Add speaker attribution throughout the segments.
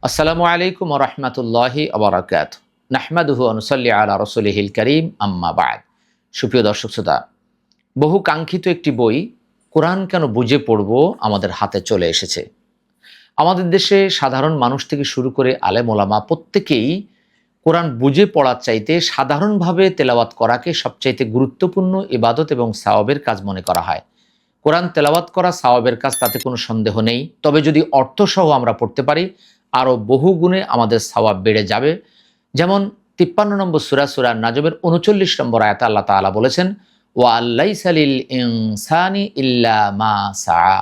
Speaker 1: আসসালামু আলাইকুম ওয়া রাহমাতুল্লাহি ওয়া বারাকাতুহু। নাহমাদুহু ওয়া নুসাল্লি আলা রাসূলিহিল কারীম, আম্মা বা'দ। সুপ্রিয় দর্শক শ্রোতা, বহু কাঙ্ক্ষিত একটি বই কোরআন কেন বুঝে পড়ব আমাদের হাতে চলে এসেছে। আমাদের দেশে সাধারণ মানুষ থেকে শুরু করে আলেম ওলামা প্রত্যেকেই কোরআন বুঝে পড়ার চাইতে সাধারণভাবে তেলাওয়াত করাকে সবচাইতে গুরুত্বপূর্ণ ইবাদত এবং সাওয়াবের কাজ মনে করা হয়। কোরআন তেলাওয়াত করা সাওয়াবের কাজ, তাতে কোনো সন্দেহ নেই। তবে যদি অর্থসহ আমরা পড়তে পারি, আরও বহু গুণে আমাদের সাওয়াব বেড়ে যাবে। যেমন ৫৩ নম্বর সূরা নাজমের ৩৯ নম্বর আয়াতে আল্লাহ তাআলা বলেছেন, ওয়া আল্লাইসা লিল ইনসানি ইল্লা মা সাআ।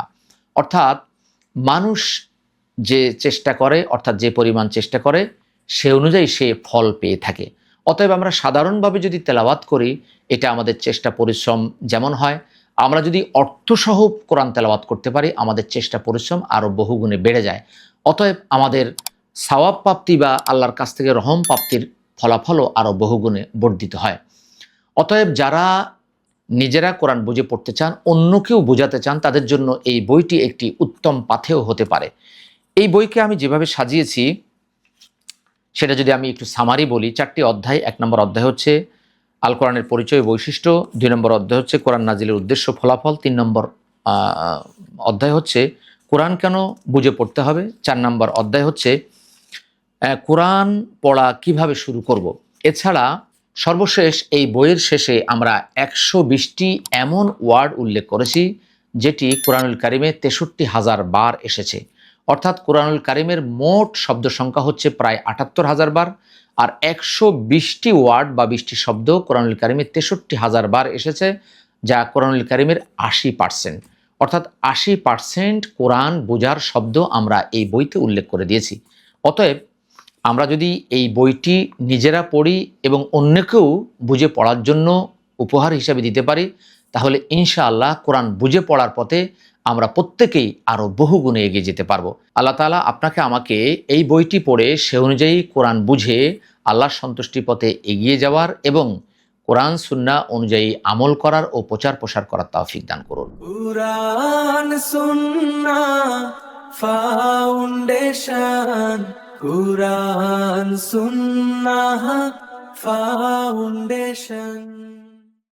Speaker 1: অর্থাৎ মানুষ যে চেষ্টা করে, অর্থাৎ যে পরিমাণ চেষ্টা করে সে অনুযায়ী সে ফল পেয়ে থাকে। অতএব আমরা সাধারণভাবে যদি তেলাওয়াত করি, এটা আমাদের চেষ্টা পরিশ্রম যেমন হয়, আমরা যদি অর্থসহ কোরআন তেলাওয়াত করতে পারি, আমাদের চেষ্টা পরিশ্রম আরও বহুগুণে বেড়ে যায়। অতএব আমাদের সাওয়াব প্রাপ্তি বা আল্লাহর কাছ থেকে রহম প্রাপ্তির ফলাফলও আরও বহুগুণে বর্ধিত হয়। অতএব যারা নিজেরা কোরআন বুঝে পড়তে চান, অন্যকেও বোঝাতে চান, তাদের জন্য এই বইটি একটি উত্তম পাথেয় হতে পারে। এই বইকে আমি যেভাবে সাজিয়েছি সেটা যদি আমি একটু সামারি বলি, 4টি অধ্যায়। 1 নম্বর অধ্যায় হচ্ছে আল কোরআনের পরিচয় বৈশিষ্ট্য, 2 নম্বর অধ্যায় হচ্ছে কোরআন নাজিলের উদ্দেশ্য ফলাফল, 3 নম্বর অধ্যায় হচ্ছে কোরআন কেন বুঝে পড়তে হবে, 4 নম্বর অধ্যায় হচ্ছে কোরআন পড়া কিভাবে শুরু করব। এছাড়া সর্বশেষ এই বইয়ের শেষে আমরা 120টি এমন ওয়ার্ড উল্লেখ করেছি যেটি কোরআনুল কারিমে 63,000 বার এসেছে। অর্থাৎ কোরআনুল কারিমের মোট শব্দ সংখ্যা হচ্ছে প্রায় 78,000 বার, আর 120টি ওয়ার্ড বা 20টি শব্দ কোরআনুল কারিমে 63,000 বার এসেছে, যা কোরআনুল কারিমের 80%। অর্থাৎ 80% কোরআন বোঝার শব্দ আমরা এই বইতে উল্লেখ করে দিয়েছি। অতএব আমরা যদি এই বইটি নিজেরা পড়ি এবং অন্যকেও বুঝে পড়ার জন্য উপহার হিসাবে দিতে পারি, তাহলে ইনশাআল্লাহ কোরআন বুঝে পড়ার পথে আমরা প্রত্যেকেই আরও বহুগুণে এগিয়ে যেতে পারবো। আল্লাহ তাআলা আপনাকে আমাকে এই বইটি পড়ে সে অনুযায়ী কোরআন বুঝে আল্লাহর সন্তুষ্টি পথে এগিয়ে যাওয়ার এবং কোরআন সুন্নাহ অনুযায়ী আমল করার ও প্রচার প্রসার করার তৌফিক দান করুন।
Speaker 2: কুরআন সুন্নাহ ফাউন্ডেশন, কুরআন সুন্নাহ ফাউন্ডেশন।